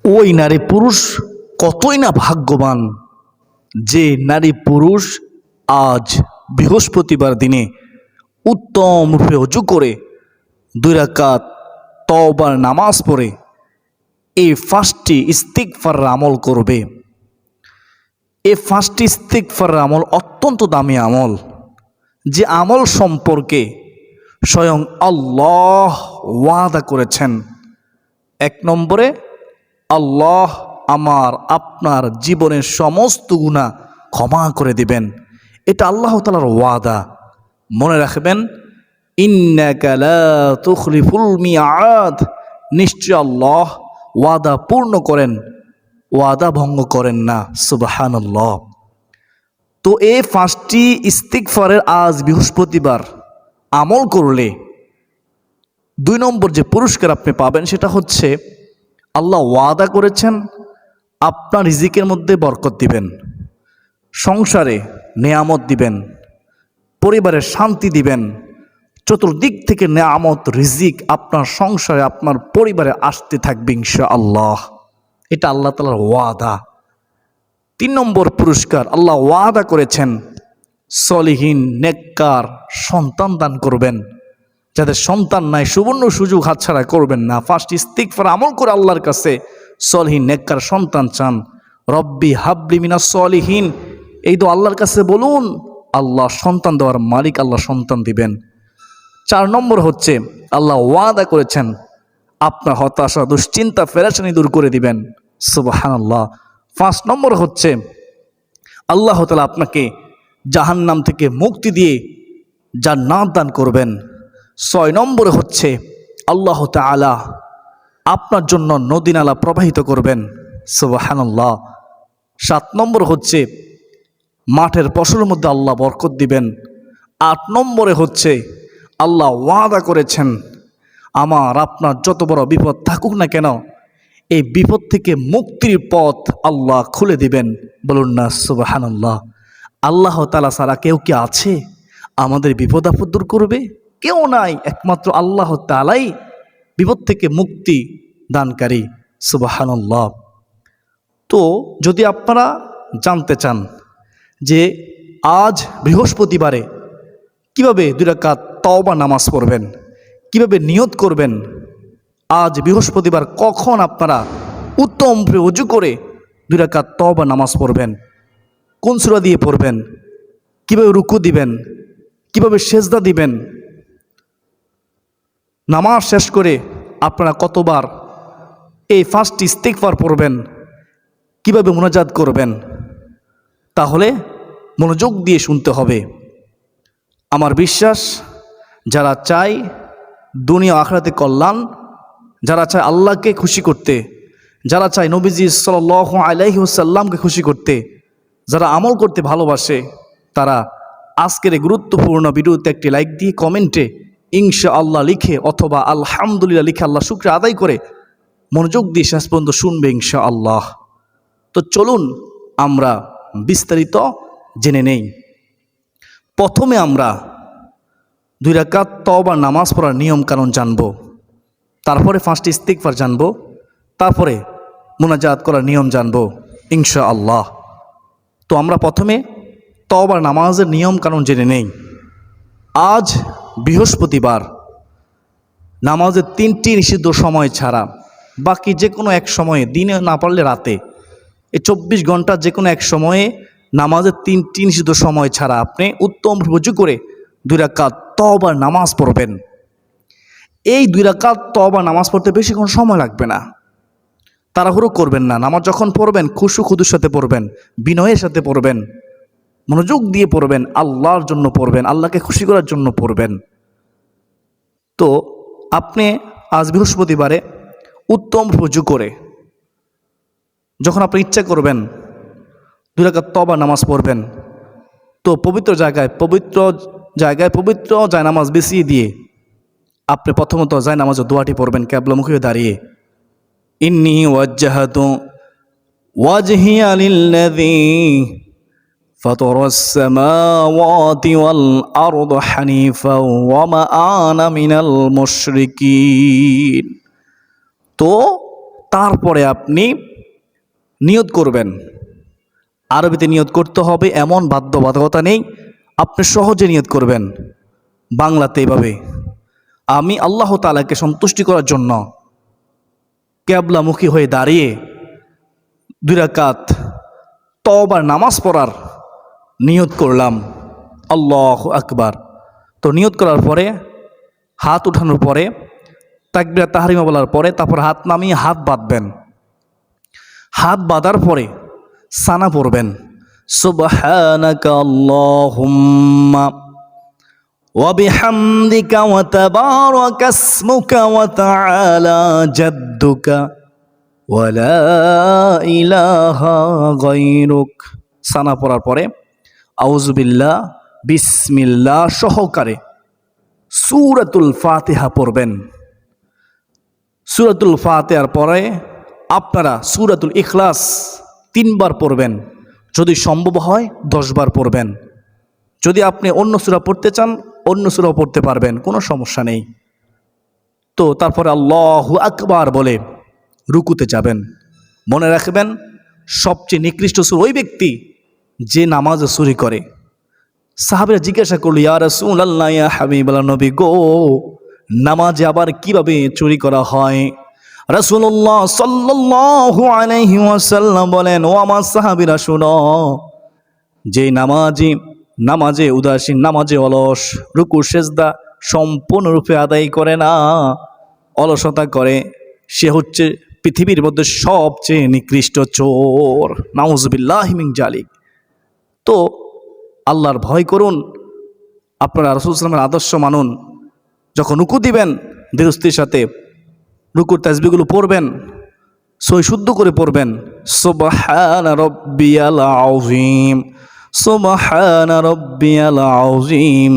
ওই নারী পুরুষ কতই না ভাগ্যবান যে নারী পুরুষ আজ বৃহস্পতিবার দিনে উত্তম রূপে ওযু করে 2 রাকাত তওবার নামাজ পড়ে এই 5টি ইস্তিগফার আমল করবে। এই 5টি ইস্তিগফার আমল অত্যন্ত দামি আমল, যে আমল সম্পর্কে স্বয়ং আল্লাহ ওয়াদা করেছেন। 1 নম্বরে, আল্লাহ আমার আপনার জীবনের সমস্ত গুনাহ ক্ষমা করে দিবেন। এটা আল্লাহ তাআলার ওয়াদা। মনে রাখবেন, ইন্নাকা লা তুখলিফুল মিআদ, নিশ্চয় আল্লাহ ওয়াদা পূর্ণ করেন, ওয়াদা ভঙ্গ করেন না। সুবহানাল্লাহ। তো এই 5টি ইস্তিগফারের আজ বৃহস্পতিবার আমল করলে 2 নম্বর যে পুরস্কার আপনি পাবেন সেটা হচ্ছে, আল্লাহ ওয়াদা করেছেন আপনার রিজিকের মধ্যে বরকত দিবেন, সংসারে নেয়ামত দিবেন, পরিবারে শান্তি দিবেন, চতুর্দিক থেকে নেয়ামত রিজিক আপনার সংসারে আপনার পরিবারে আসতে থাকবে ইনশাআল্লাহ। এটা আল্লাহ তাআলার ওয়াদা। 3 নম্বর পুরস্কার, আল্লাহ ওয়াদা করেছেন সলিহিন নেককার সন্তান দান করবেন। যাদের সন্তান নাই, সুবর্ণ সুযোগ হাতছাড়া করবেন না। 5টি ইস্তিগফার আমল করে আল্লাহর কাছে সলিহিন নেককার সন্তান চান। রব্বি হাবলি মিনাস সলিহিন, এই তো আল্লাহর কাছে বলুন, আল্লাহ সন্তান দেওয়ার মালিক, আল্লাহ সন্তান দিবেন। 4 নম্বর হচ্ছে, আল্লাহ ওয়াদা করেছেন আপনার হতাশা দুশ্চিন্তা পেরেশানি দূর করে দিবেন। সুবহানাল্লাহ। 5 নম্বর হচ্ছে, আল্লাহ তাআলা আপনাকে জাহান্নাম থেকে মুক্তি দিয়ে জান্নাত দান করবেন। 6 নম্বরে হচ্ছে, আল্লাহ তাআলা আপনার জন্য নদী নালা প্রবাহিত করবেন। সুবহানাল্লাহ। 7 নম্বর হচ্ছে, মাঠের ফসলের মধ্যে আল্লাহ বরকত দিবেন। 8 নম্বরে হচ্ছে, আল্লাহ ওয়াদা করেছেন আমার আপনার যত বড় বিপদ থাকুক না কেন, এই বিপদ থেকে মুক্তির পথ আল্লাহ খুলে দিবেন। বলুন না সুবহানাল্লাহ। আল্লাহ তাআলা ছাড়া কেউ কি আছে আমাদের বিপদ আপদ দূর করবে? কেউ নাই, একমাত্র আল্লাহ তাআলাই বিপদ থেকে মুক্তি দানকারী। সুবহানাল্লাহ। তো যদি আপনারা জানতে চান যে আজ বৃহস্পতিবারে কিভাবে 2 রাকাত তওবা নামাজ পড়বেন, কিভাবে নিয়ত করবেন, আজ বৃহস্পতিবার কখন আপনারা উত্তম ওযু করে 2 রাকাত তওবা নামাজ পড়বেন, কোন সূরা দিয়ে পড়বেন, কিভাবে রুকু দিবেন, কিভাবে সেজদা দিবেন, নামাজ শেষ করে আপনারা কতবার এই 5টি ইস্তিগফার পড়বেন, কিভাবে মুনাজাত করবেন, তাহলে মনোযোগ দিয়ে শুনতে হবে। আমার বিশ্বাস, যারা চায় দুনিয়া আখিরাতে কল্যাণ, যারা চায় আল্লাহকে খুশি করতে, যারা চায় নবীজি সাল্লাল্লাহু আলাইহি ওয়াসাল্লামকে খুশি করতে, যারা আমল করতে ভালোবাসে, তারা আজকের এই গুরুত্বপূর্ণ ভিডিওতে একটি লাইক দিয়ে কমেন্টে ইনশাআল্লাহ লিখে অথবা আলহামদুলিল্লাহ লিখে আল্লাহ শুকরিয়া আদায় করে মনোযোগ দিয়ে শেষ পর্যন্ত শুনবে ইনশাআল্লাহ। তো চলুন আমরা বিস্তারিত জেনে নেই। প্রথমে আমরা 2 রাকাত তওবা নামাজ পড়ার নিয়ম কানুন জানব, তারপরে 5টি ইস্তিগফার জানব, তারপরে মুনাজাত করার নিয়ম জানব ইনশাআল্লাহ। তো আমরা প্রথমে তওবা নামাজের নিয়ম কানুন জেনে নেই। আজ বৃহস্পতিবার, নামাজের 3টি নিষিদ্ধ সময় ছাড়া বাকি যে কোনো এক সময়ে, দিনে না পারলে রাতে, এই 24 ঘন্টা যে কোনো এক সময়ে নামাজের 3টি নিষিদ্ধ সময় ছাড়া আপনি উত্তম ওযু করে 2 রাকাত তওবা নামাজ পড়বেন। এই 2 রাকাত তওবা নামাজ পড়তে বেশিক্ষণ সময় লাগবে না, তাড়াহুড়ো করবেন না। নামাজ যখন পড়বেন খুশু খুদুর সাথে পড়বেন, বিনয়ের সাথে পড়বেন, মনোযোগ দিয়ে পড়বেন, আল্লাহর জন্য পড়বেন, আল্লাহকে খুশি করার জন্য পড়বেন। তো আপনি আজ বৃহস্পতিবারে উত্তম ওযু করে যখন আপনি ইচ্ছা করবেন 2 রাকাত তওবা নামাজ পড়বেন, তো পবিত্র জায়গায় পবিত্র জায়নামাজ বিছিয়ে দিয়ে আপনি প্রথমত জায়নামাজের দোয়াটি পড়বেন কিবলামুখী হয়ে দাঁড়িয়ে। ইন্নী ওয়াজ্জাহাতু ওয়াজহিয়া লিল্লাযী ফাতারাস সামাওয়াতি ওয়াল আরদ হানিফা ওয়া মা আনা মিনাল মুশরিকিন। তো তারপরে আপনি নিয়ত করবেন। আরবিতে নিয়ত করতে হবে এমন বাধ্যবাধকতা নেই, আপনি সহজে নিয়ত করবেন। বাংলাতে এভাবে, আমি আল্লাহ তাআলাকে সন্তুষ্টি করার জন্য কিবলামুখী হয়ে দাঁড়িয়ে 2 রাকাত তওবার নামাজ পড়ার নিয়ত করলাম, আল্লাহু আকবার। তো নিয়ত করার পরে, হাত উঠানোর পরে, তাকবীরাত তাহরিমা বলার পরে, তারপর হাত নামিয়ে হাত বাঁধবেন। হাত বাঁধার পরে সানা পড়বেন, সুবহানাকা আল্লাহুম্মা ওয়া বিহামদিকা ওয়া তাবারাকা ইসমুকা ওয়া তাআলা জাদ্দুকা ওয়া লা ইলাহা গায়রুক। সানা পড়ার পরে আউযুবিল্লাহ বিসমিল্লাহ সহকারে সূরাতুল ফাতিহা পড়বেন। সূরাতুল ফাতিহার পরে আপনারা সূরাতুল ইখলাস 3 বার পড়বেন, যদি সম্ভব হয় 10 বার পড়বেন। যদি আপনি অন্য সূরা পড়তে চান অন্য সূরাও পড়তে পারবেন, কোনো সমস্যা নেই। তো তারপরে আল্লাহু আকবার বলে রুকুতে যাবেন। মনে রাখবেন, সবচেয়ে নিকৃষ্ট সুর ওই ব্যক্তি যে নামাজে চুরি করে। সাহাবীরা জিজ্ঞাসা করল, ইয়া রাসূলুল্লাহ, ইয়া হাবিবাল্লাহ, নবী গো, নামাজে আবার কিভাবে চুরি করা হয়? রাসূলুল্লাহ সাল্লাল্লাহু আলাইহি ওয়াসাল্লাম বলেন, ও আমার সাহাবীরা শোনো, যে নামাজে উদাসীন, নামাজে অলস, রুকু সেজদা সম্পূর্ণরূপে আদায় করে না, অলসতা করে, সে হচ্ছে পৃথিবীর মধ্যে সবচেয়ে নিকৃষ্ট চোর। নাউযুবিল্লাহি মিন জালিক। তো আল্লাহর ভয় করুন, আপনারা রাসূল সাল্লাল্লাহু আলাইহি ওয়াসাল্লামের আদর্শ মানুন। যখন রুকু দিবেন দৃষ্টির সাথে রুকুর তাসবিহগুলো পড়বেন, সই শুদ্ধ করে পড়বেন, সুবহানা রাব্বিয়াল আযীম, সুবহানা রাব্বিয়াল আযীম,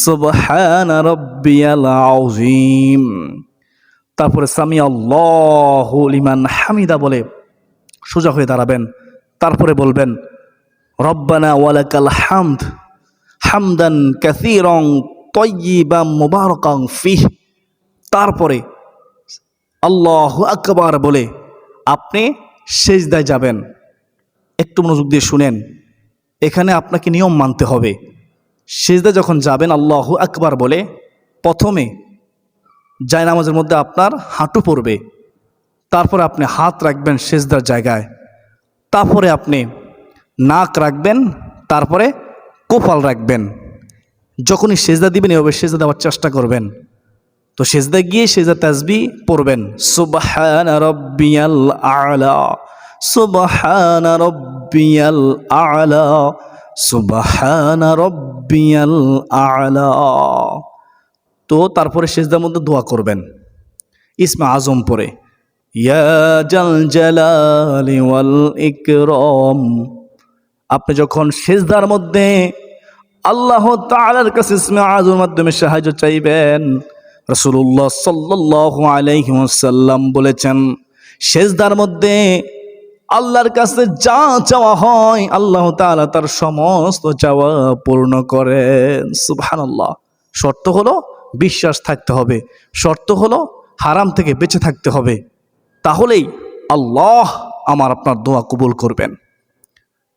সুবহানা রাব্বিয়াল আযীম। তারপরে সামি আল্লাহু লিমান হামিদা বলে সোজা হয়ে দাঁড়াবেন। তারপরে বলবেন, রব্বানা ওয়ালাকাল হামদ হামদান কাসীরান তাইয়্যিবান মুবারাকান ফিহ। তারপরে আল্লাহু আকবার বলে আপনি সেজদায় যাবেন। একটু মনোযোগ দিয়ে শুনেন, এখানে আপনাকে নিয়ম মানতে হবে। সেজদায় যখন যাবেন আল্লাহু আকবার বলে, প্রথমে জায়নামাজের মধ্যে আপনার হাঁটু পড়বে, তারপরে আপনি হাত রাখবেন সেজদার জায়গায়, তারপরে আপনি নাক রাখবেন, তারপরে কপাল রাখবেন। যখনই সেজদা দিবেন এভাবে সেজদা দেওয়ার চেষ্টা করবেন। তো সেজদায় গিয়ে সেজদা তাসবিহ পড়বেন, সুবহানা রাব্বিয়াল আ'লা, সুবহানা রাব্বিয়াল আ'লা, সুবহানা রাব্বিয়াল আ'লা। তো তারপরে সেজদার মধ্যে দোয়া করবেন ইসমে আজম পড়ে, ইয়া জাল জালালি ওয়াল ইকরাম। আপনি যখন সেজদার মধ্যে আল্লাহ তাআলার কাছে ইসমে আজমের মাধ্যমে সাহায্য চাইবেন, রাসূলুল্লাহ সাল্লাল্লাহু আলাইহি ওয়াসাল্লাম বলেছেন, সেজদার মধ্যে আল্লাহর কাছে যা চাওয়া হয় আল্লাহ তাআলা তার সমস্ত চাওয়া পূর্ণ করেন। সুবহানাল্লাহ। শর্ত হলো বিশ্বাস থাকতে হবে, শর্ত হলো হারাম থেকে বেঁচে থাকতে হবে, তাহলেই আল্লাহ আপনার দোয়া কবুল করবেন।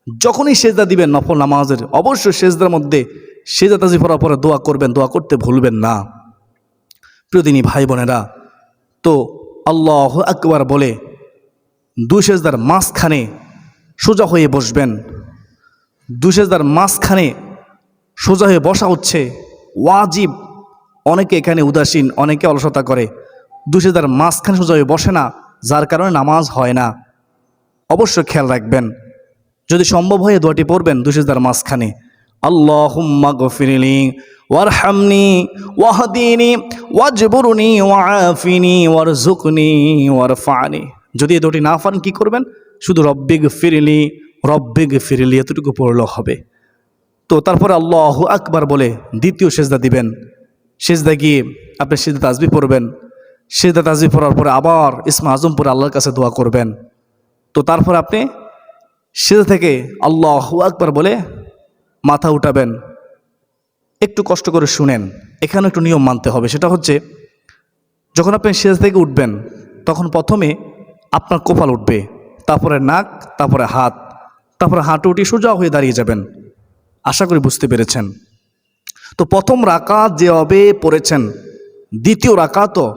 যখনই সেজদা দিবেন নফল নামাজের, অবশ্যই সেজদার মধ্যে সেজদা তাসবিহ পড়ার পরে দোয়া করবেন, দোয়া করতে ভুলবেন না। প্রিয়দিনী ভাই বোনেরা, তো আল্লাহু আকবার বলে 2 সেজদার মাঝখানে সোজা হয়ে বসবেন। 2 সেজদার মাঝখানে সোজা হয়ে বসা হচ্ছে ওয়াজিব। অনেকে এখানে উদাসীন, অনেকে অলসতা করে, 2 সেজদার মাঝখানে সোজা হয়ে বসে না, যার কারণে নামাজ হয় না। অবশ্যই খেয়াল রাখবেন, যদি সম্ভব হয় দোয়াটি পড়বেন 2 সেজদার মাঝখানে, আল্লাহুম্মা গফিরলি ওয়ারহামনি ওয়াহদিনি ওয়াজবুরনি ওয়াআফিনি ওয়ারযুকনি ওয়ারফানি। যদি এই দোয়াটি না পারেন কি করবেন, শুধু রব্বিগফিরলি এতটুকু পড়লেও হবে। তো তারপরে আল্লাহু আকবার বলে দ্বিতীয় সেজদা দিবেন। সেজদা গিয়ে আপনি সেজদা তাসবিহ পড়বেন। সেজদা তাসবিহ পড়ার পরে আবার ইসমে আজম পড়ে আল্লাহর কাছে দোয়া করবেন। তো তারপর আপনি সেজদা থেকে আল্লাহু আকবার বলে মাথা উঠাবেন। একটু কষ্ট করে শুনেন, এখানে একটু নিয়ম মানতে হবে। সেটা হচ্ছে, যখন আপনি সেজদা থেকে উঠবেন তখন প্রথমে আপনার কপাল উঠবে, তারপরে নাক, তারপরে হাত, তারপরে হাঁটু উঠে সোজা হয়ে দাঁড়িয়ে যাবেন। আশা করি বুঝতে পেরেছেন। তো প্রথম রাকাত যেভাবে পড়েছেন, দ্বিতীয় রাকাতও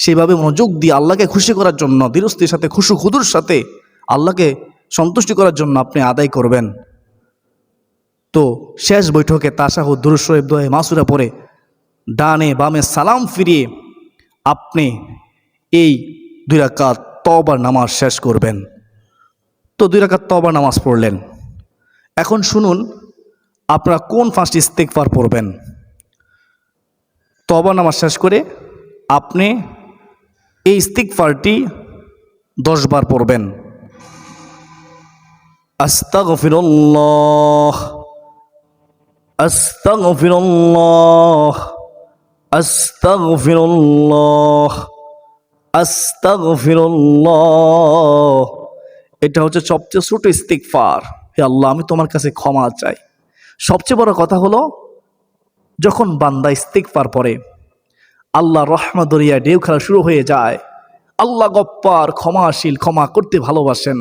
সেভাবে মনোযোগ দিয়ে আল্লাহকে খুশি করার জন্য, ধীরস্থির সাথে, খুশু খুদুর সাথে আল্লাহকে সন্তুষ্টি করার জন্য আপনি আদায় করবেন। তো শেষ বৈঠকে তাশাহুদ, দুরূদ শরীফ, দোয়া মাসুরা পড়ে ডানে বামে সালাম ফিরিয়ে আপনি এই 2 রাকাত তওবার নামাজ শেষ করবেন। তো 2 রাকাত তওবার নামাজ পড়লেন। এখন শুনুন আপনারা কোন 5টি ইস্তিগফার পড়বেন। তওবার নামাজ শেষ করে আপনি এই ইস্তিগফারটি 10 বার পড়বেন। আস্তাগফিরুল্লাহ, আস্তাগফিরুল্লাহ, আস্তাগফিরুল্লাহ, আস্তাগফিরুল্লাহ। এটা হচ্ছে সবচেয়ে ছোট ইস্তিগফার। হে আল্লাহ, আমি তোমার কাছে ক্ষমা চাই। সবচেয়ে বড় কথা হলো, যখন বান্দা ইস্তিগফার পড়ে আল্লাহ রহমত দরিয়া ঢেউ খেলা শুরু হয়ে যায়। আল্লাহ গফফার, ক্ষমাশীল, ক্ষমা করতে ভালোবাসেন।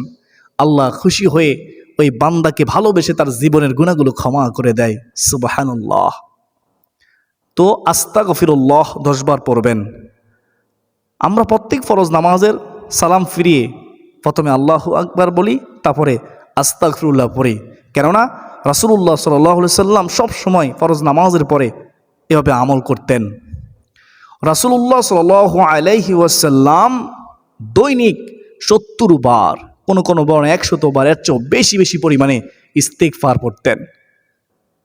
আল্লাহ খুশি হয়ে ওই বান্দাকে ভালোবেসে তার জীবনের গুনাহগুলো ক্ষমা করে দেয়। সুবহানাল্লাহ। তো আস্তাগফিরুল্লাহ 10 বার পড়বেন। আমরা প্রত্যেক ফরজ নামাজের সালাম ফিরিয়ে প্রথমে আল্লাহু আকবার বলি, তারপরে আস্তাগফিরুল্লাহ পড়ি। কেননা রাসূলুল্লাহ সাল্লাল্লাহু আলাইহি সাল্লাম সব সময় ফরজ নামাজের পরে এভাবে আমল করতেন। রাসূলুল্লাহ সাল্লাল্লাহু আলাইহি ওয়াসাল্লাম দৈনিক 70 বার, কোনো বর্ণে 100 বার, এর চেয়েও বেশি বেশি পরিমাণে ইস্তিগফার পড়তেন।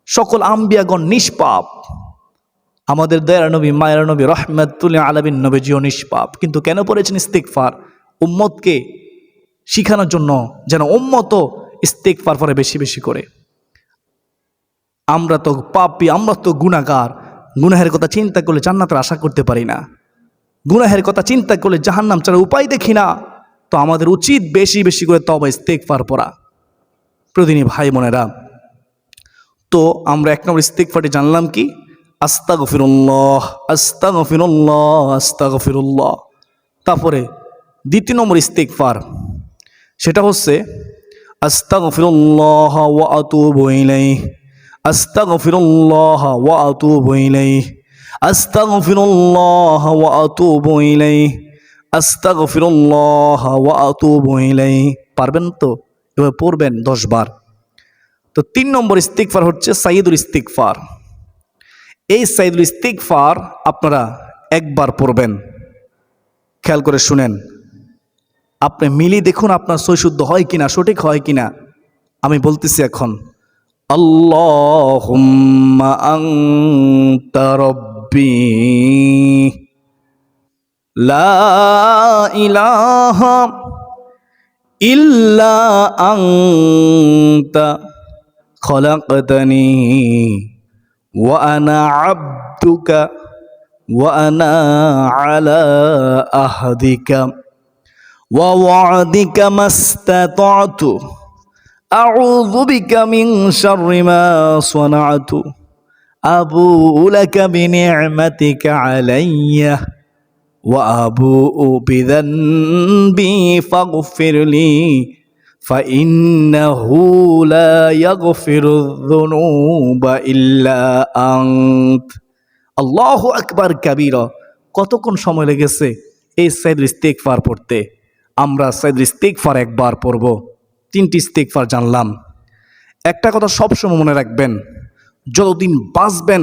সকল আম্বিয়াগণ নিষ্পাপ। আমাদের দয়ার নবী, মায়ের নবী, রাহমাতুল আলামিন নবীজিও নিষ্পাপ, কিন্তু কেন পড়েছেন ইস্তিগফার? উম্মতকে শিখানোর জন্য, যেন উম্মতও ইস্তিগফার পড়ে বেশি বেশি করে। আমরা তো পাপী, আমরা তো গুনাহগার। গুনাহের কথা চিন্তা করলে জান্নাতের আশা করতে পারি না। গুনাহের কথা চিন্তা করলে জাহান্নাম ছাড়া উপায় দেখি না। তো আমাদের উচিত বেশি বেশি করে তওবা ইস্তিগফার পড়া। প্রতিদিনই ভাই বোনেরা, তো আমরা 1 নম্বর ইস্তিগফারটি জানলাম কি? আস্তাগফিরুল্লাহ, আস্তাগফিরুল্লাহ, আস্তাগফিরুল্লাহ। তারপরে 2 নম্বর ইস্তিগফার, সেটা হচ্ছে আস্তাগফিরুল্লাহ ওয়া আতুবু ইলাইহি, আস্তাগফিরুল্লাহ ওয়া আতুবু ইলাইহি, আস্তাগফিরুল্লাহ ওয়া আতুবু ইলাইহি, আস্তাগফিরুল্লাহ ওয়া আতুবু ইলাইহি। পারবেন তো? এবার পড়বেন 10 বার। তো 3 নম্বর ইস্তিগফার হচ্ছে সাইয়্যিদুল ইস্তিগফার। এই সাইয়্যিদুল ইস্তিগফার আপনারা 1 বার পড়বেন। খেয়াল করে শুনেন, আপনি মিলিয়ে দেখুন আপনার সই শুদ্ধ হয় কিনা, সঠিক হয় কিনা। আমি বলতেছি এখন, আল্লাহুম্মা আনতা রাব্বি লা ইলাহা ইল্লা আনতা খলাকতানি ওয়া আনা আবদুকা ওয়া আনা আলা আহদিকা ওয়া ওয়া'দিকা মাস্তাতা'তু আউযু বিকা মিন শাররি মা সানা'তু আবুউ লাকা বিনি'মাতিকা আলাইয়া ওয়া আবুউ বিযানবি ফাগফিরলি ফাইন্নাহু লা ইয়াগফিরুয যুনুবা ইল্লা আনত। আল্লাহু আকবার কাবীরা। কতক্ষণ সময় লেগেছে এই সাইয়্যিদুল ইস্তিগফার পড়তে? আমরা সাইয়্যিদুল ইস্তিগফার 1 বার পড়ব। 3টি ইস্তিগফার জানলাম। একটা কথা সবসময় মনে রাখবেন, যতদিন বাঁচবেন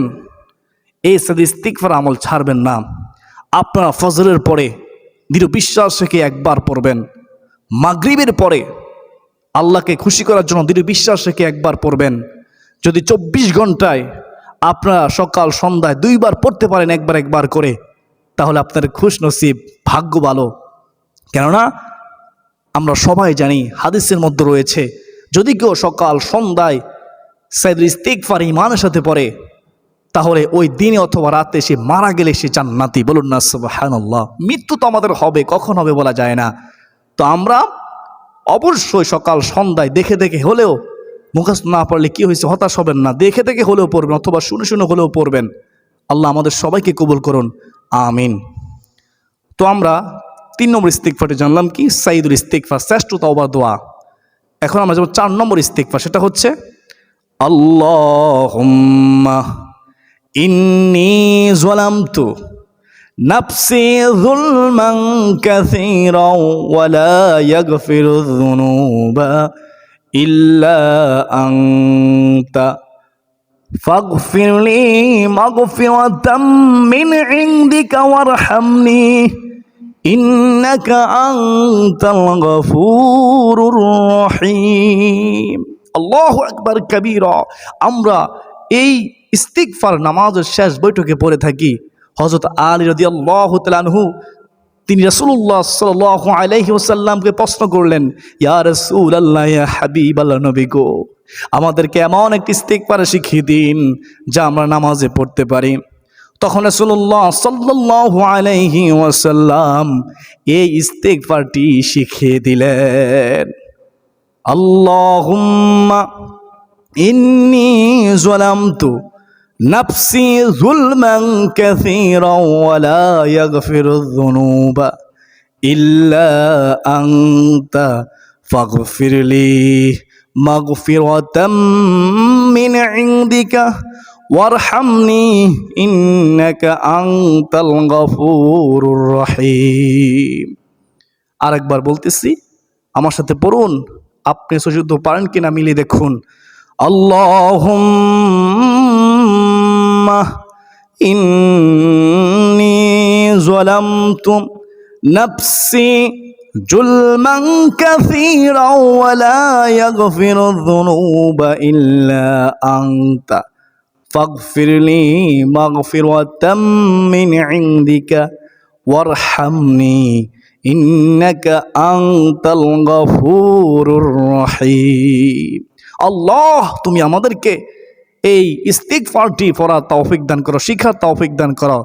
এই সাইয়্যিদুল ইস্তিগফার আমল ছাড়বেন না। আপনারা ফজরের পরে দৃঢ় বিশ্বাস রেখে 1 বার পড়বেন। মাগরিবের পরে আল্লাহকে খুশি করার জন্য দৃঢ় বিশ্বাস রেখে 1 বার পড়বেন। যদি 24 ঘন্টায় আপনারা সকাল সন্ধ্যায় 2 বার পড়তে পারেন, একবার করে, তাহলে আপনার খুশ নসিব, ভাগ্য ভালো। কেননা আমরা সবাই জানি, হাদিসের মধ্যে রয়েছে, যদি কেউ সকাল সন্ধ্যায় সাইয়্যিদুল ইস্তিগফার ঈমানের সাথে পড়ে, তাহলে ওই দিনে অথবা রাতে সে মারা গেলে সে জান্নাতি। বলুন না সুবহানাল্লাহ। মৃত্যু তো আমাদের হবে, কখন হবে বলা যায় না। তো আমরা অবশ্যই সকাল সন্ধ্যায় দেখে দেখে হলেও, মুখস্থ না পড়লে কি হয়েছে হতাশ হবেন না, দেখে দেখে হলেও পড়বেন অথবা শুনে শুনে হলেও পড়বেন। আল্লাহ আমাদের সবাইকে কবুল করুন, আমিন। তো আমরা 3 নম্বর ইস্তিগফারটি জানলাম কি সাইয়্যিদুল ইস্তিগফার, শ্রেষ্ঠ তওবার দোয়া। এখন আমরা যাব 4 নম্বর ইস্তিগফার, সেটা হচ্ছে আল্লাহুম্মা ইন্নী যালামতু নাফসি যুলমান কাসীরাও ওয়া লা ইয়াগফিরুয যুনুবা ইল্লা আনতা ফাগফিরলি মাগফিরাতাম মিন ইনদিকা ওয়ারহামনি ইন্নাকা আনতাল গফুরুর রহিম। আল্লাহু আকবার কাবীরা। আমরা এই ইস্তিগফার নামাজের শেষ বৈঠকে পড়ে থাকি। হযরত আলী রাদিয়াল্লাহু তাআলা আনহু তিনি রাসূলুল্লাহ সাল্লাল্লাহু আলাইহি ওয়াসাল্লামকে প্রশ্ন করলেন, ইয়া রাসূলুল্লাহ, ইয়া হাবিবাল্লাহ, নবী গো, আমাদেরকে এমন একটি ইস্তিগফার শিখিয়ে দিন যা আমরা নামাজে পড়তে পারি। তখন রাসূলুল্লাহ সাল্লাল্লাহু আলাইহি ওয়াসাল্লাম এই ইস্তিগফারটি শিখিয়ে দিলেন। আল্লাহুম্মা ইন্নী যালামতু নাফসি যুলমান কাসীরাও ওয়া লা ইয়াগফিরুয যুনুবা ইল্লা আনতা ফাগফিরলি মাগফিরাতাম মিন ইনদিকা ওয়ারহামনি ইন্নাকা আনতাল গফুরুর রহিম। আরেকবার বলতেছি, আমার সাথে পড়ুন, আপনি শুদ্ধ পারেন কিনা মিলিয়ে দেখুন। আল্লাহুম্মা ইন্নী যালামতু নাফসি যুলমান কাসীরাও ওয়া লা ইয়াগফিরুয যুনুবা ইল্লা আনতা ফাগফিরলি মাগফিরাতাম মিন ইনদিকা ওয়ারহামনি ইন্নাকা আনতাল গফুরুর রহিম। আল্লাহ, তুমি আমাদেরকে এই ইস্তিগফারটি পড়ার তৌফিক দান করো, শিখার তৌফিক দান করো।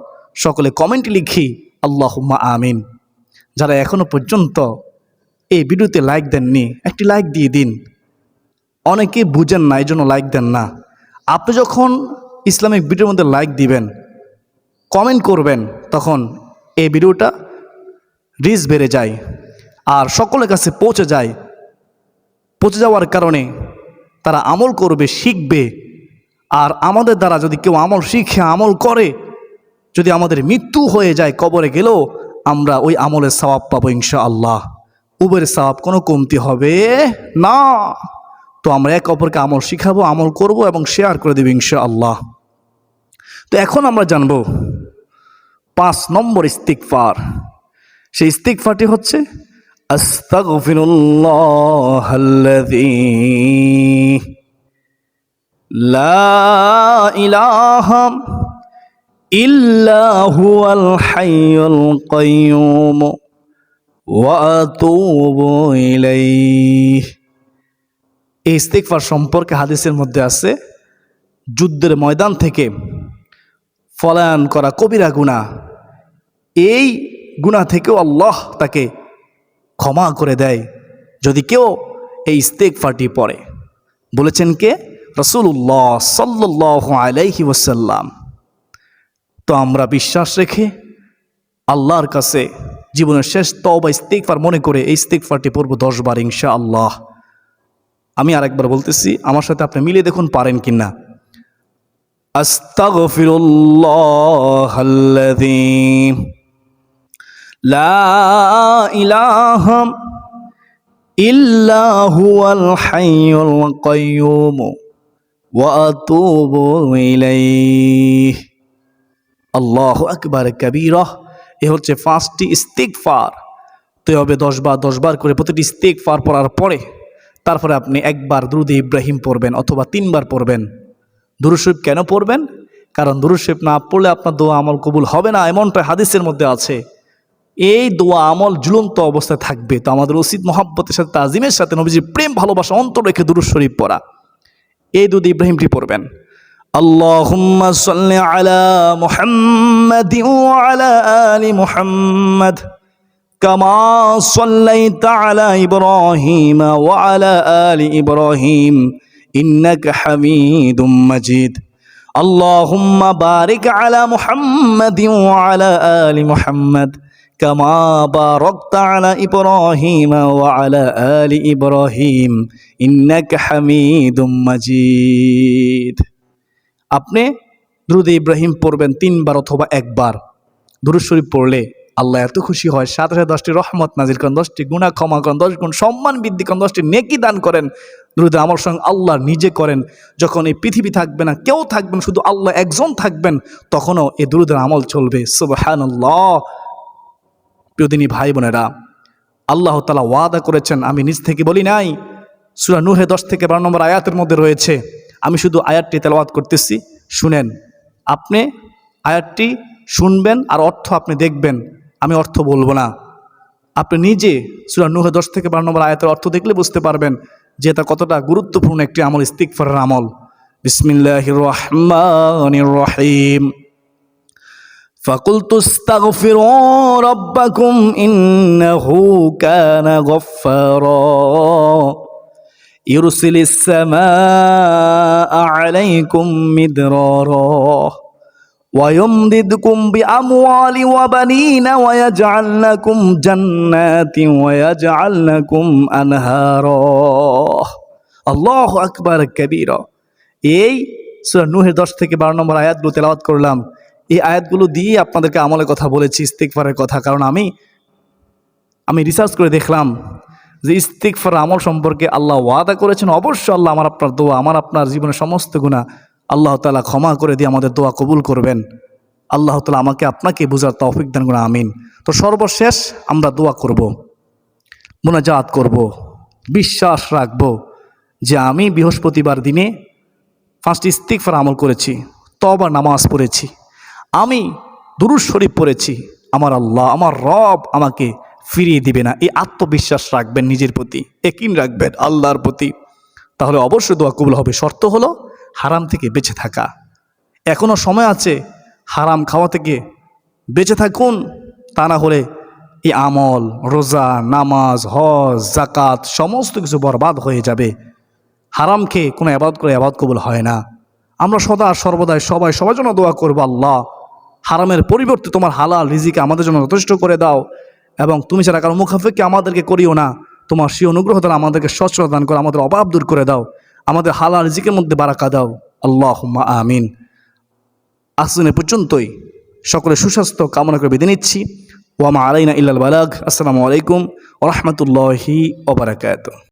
সকলে কমেন্টে লিখি আল্লাহুম্মা আমিন। যারা এখনো পর্যন্ত এই ভিডিওতে লাইক দেননি, একটি লাইক দিয়ে দিন। অনেকে বুঝেন না, এই জন্য লাইক দেন না। আপনি যখন ইসলামিক ভিডিওর মধ্যে লাইক দিবেন, কমেন্ট করবেন, তখন এই ভিডিওটা রিচ বেড়ে যায় আর সকলের কাছে পৌঁছে যায়। পৌঁছে যাওয়ার কারণে তারা আমল করবে, শিখবে। আর আমাদের দ্বারা যদি কেউ আমল শিখে, আমল করে, যদি আমাদের মৃত্যু হয়ে যায়, কবরে গেলেও আমরা ওই আমলের সওয়াব পাবো ইনশাআল্লাহ। উবের সওয়াব কোনো কমতি হবে না। তো আমরা এক অপরকে আমল শিখাবো, আমল করব এবং শেয়ার করে দেব ইনশাআল্লাহ। তো এখন আমরা জানবো 5 নম্বর ইস্তিগফার। সেই ইস্তিগফারটি হচ্ছে আস্তাগফিরুল্লাহাল্লাযী লা ইলাহা ইল্লা হুয়াল হাইয়ুল কাইয়্যুম ওয়া আতুবু ইলাইহি। এই ইস্তিগফার সম্পর্কে হাদিসের মধ্যে আছে, যুদ্ধের ময়দান থেকে পলায়ন করা কবিরা গুনাহ, এই গুনাহ থেকেও আল্লাহ তাকে ক্ষমা করে দেয় যদি কেউ এই ইস্তিগফারটি পড়ে। বলেছেন কে? রাসূলুল্লাহ সাল্লাল্লাহু আলাইহি ওয়াসাল্লাম। তো আমরা বিশ্বাস রেখে আল্লাহর কাছে জীবনের শেষ তওবা ইস্তিগফার মনে করে এই ইস্তিগফারটি পড়ব 10 বার ইনশাআল্লাহ। আমি আরেকবার বলতেছি, আমার সাথে আপনি মিলিয়ে দেখুন পারেন কিনা। আস্তাগফিরুল্লাহাল্লাযী লা ইলাহা ইল্লা হুয়াল হাইয়ুল কাইয়্যুম ওয়া আতুবু ইলাইহি। আল্লাহু আকবার কাবীরা। এ হচ্ছে 5টি ইস্তিগফার। তো হবে 10 বার করে প্রতিটি ইস্তিগফার পড়ার পরে তারপরে আপনি একবার দুরূদ ইব্রাহিম পড়বেন অথবা 3 বার পড়বেন। দুরূদ শরীফ কেন পড়বেন? কারণ দুরূদ শরীফ না পড়লে আপনার দোয়া আমল কবুল হবে না, এমনটা হাদিসের মধ্যে আছে। এই দোয়া আমল ঝুলন্ত অবস্থায় থাকবে। তো আমাদের উচিত মহব্বতের সাথে, তাজিমের সাথে, নবীজির প্রেম ভালোবাসা অন্তর রেখে দুরূদ শরীফ পড়া। এই দুরূদ ইব্রাহিমটি পড়বেন। আল্লাহুম্মা সাল্লি আলা মুহাম্মাদিন ওয়া আলা আলি মুহাম্মাদ কামা সাল্লাইতা আলা ইব্রাহিম ওয়া আলা আলি ইব্রাহিম ইন্নাকা হামিদুম মাজিদ। আল্লাহুম্মা বারিক আলা মুহাম্মাদিন ওয়া আলা আলি মুহাম্মাদ কামা বারাকতা আলা ইব্রাহিম ওয়া আলা আলি ইব্রাহিম ইন্নাকা হামিদুম মাজিদ। আপনি দুরূদ ইব্রাহিম পড়বেন 3 বার অথবা 1 বার। দুরূদ শরীফ পড়লে আল্লাহ এত খুশি হয়, সাথে সাথে 10টি রহমত নাজিল করেন, 10টি গুনাহ ক্ষমা করেন, 10 গুণ সম্মান বৃদ্ধি করেন, 10টি নেকি দান করেন। দুরূদের আমল স্বয়ং আল্লাহ নিজে করেন। যখন এই পৃথিবী থাকবে না, কেউ থাকবেন, শুধু আল্লাহ একজন থাকবেন, তখনও এই দুরূদের আমল চলবে। সুবহানাল্লাহ। প্রিয়দিনী ভাই বোনেরা, আল্লাহ তাআলা ওয়াদা করেছেন, আমি নিজ থেকে বলি নাই। সূরা নূহে 10 থেকে 12 নম্বর আয়াতের মধ্যে রয়েছে। আমি শুধু আয়াতটি তেলাওয়াত করতেছি, শুনেন। আপনি আয়াতটি শুনবেন আর অর্থ আপনি দেখবেন, আমি অর্থ বলবো না। আপনি নিজে সূরা নূহে 10 থেকে 12 নম্বর আয়াতের অর্থ দেখলে বুঝতে পারবেন যে এটা কতটা গুরুত্বপূর্ণ একটি আমল, ইস্তিগফারের আমল। বিসমিল্লাহির রহমানির রহিম। ফাকুলতু আস্তাগফিরু রাব্বাকুম ইন্নাহু কানা গফফারা ইউরসিলিস সামাআ আলাইকুম মিদরারা ويمددكم بأموال وبنين ويجعل لكم جنات ويجعل لكم أنهارا الله أكبر كبيرا। এই সূরা নূহের 10 থেকে 12 নম্বর আয়াতগুলো তেলাওয়াত করলাম। এই আয়াতগুলো দিয়ে আপনাদেরকে আমলের কথা বলেছি, ইস্তিগফারের কথা। কারণ আমি রিসার্চ করে দেখলাম যে ইস্তিগফার আমল সম্পর্কে আল্লাহ ওয়াদা করেছেন, অবশ্যই আল্লাহ আমার আপনার দোয়া, আমার আপনার জীবনের সমস্ত গুনাহ আল্লাহ তাআলা ক্ষমা করে দিয়ে আমাদের দোয়া কবুল করবেন। আল্লাহ তাআলা আমাকে আপনাকে বুঝার তৌফিক দান করুন, আমিন। তো সর্বশেষ আমরা দোয়া করব, মুনাজাত করব, বিশ্বাস রাখব যে আমি বৃহস্পতিবার দিনে 5টি ইস্তিগফার আমল করেছি, তওবার নামাজ পড়েছি, আমি দুরূদ শরীফ পড়েছি, আমার আল্লাহ, আমার রব আমাকে ফিরিয়ে দিবে না। এই আত্মবিশ্বাস রাখবেন নিজের প্রতি, ইয়াকিন রাখবেন আল্লাহর প্রতি, তাহলে অবশ্যই দোয়া কবুল হবে। শর্ত হলো হারাম থেকে বেঁচে থাকা। এখনও সময় আছে, হারাম খাওয়া থেকে বেঁচে থাকুন। তা না হলে এই আমল, রোজা, নামাজ, হজ, যাকাত সমস্ত কিছু বরবাদ হয়ে যাবে। হারাম খেয়ে কোনো ইবাদত করে ইবাদত কবুল হয় না। আমরা সদা সর্বদাই সবার জন্য দোয়া করব, আল্লাহ হারামের পরিবর্তে তোমার হালাল রিজিকে আমাদের জন্য যথেষ্ট করে দাও, এবং তুমি ছাড়া কারো মুখাফেকে আমাদেরকে করিও না। তোমার সেই অনুগ্রহ দ্বারা আমাদেরকে সচ্ছলতা দান করো, আমাদের অভাব দূর করে দাও, আমাদের হালাল রিজিকের মধ্যে বারাকা দাও। আল্লাহুম্মা আমিন। আজকে পর্যন্তই, সকলে সুস্বাস্থ্য কামনা করে বিদায় নিচ্ছি। ওয়া মা আলাইনা ইল্লাল বালাগ। আসসালামু আলাইকুম ওয়া রাহমাতুল্লাহি ওয়া বারাকাতুহু।